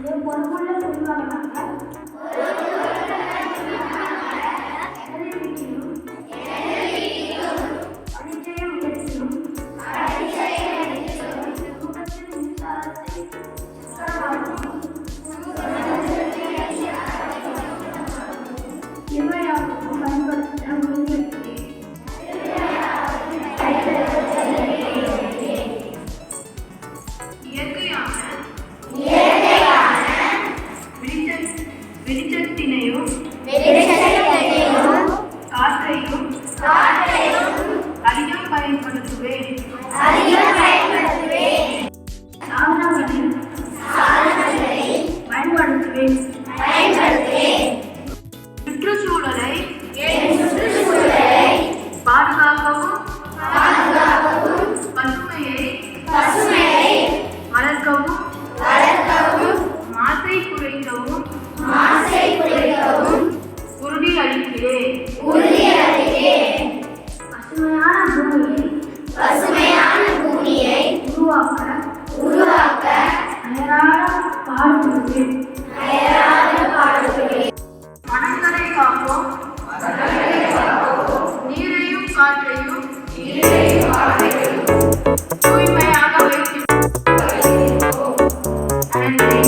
ஒரு பொறுப்புள்ள குடிமகனாக வெளிச்சத்தினையும் காற்றையும் அதிகம் பயன்படுத்துவேன். சாதனங்களை பயன்படுத்துவேன். சுற்றுச்சூழலை பாதுகாக்கவும் பசுமையை வளர்க்கவும் மாசை குறைக்கவும் உறுதியளிக்கிறேன். பசுமையான பூமியை உருவாக்க அயராத பாடுபடுவேன். வனங்களை காப்போம், நீரையும் காற்றையும் தூய்மையாக வைக்கிறோம். நன்றி.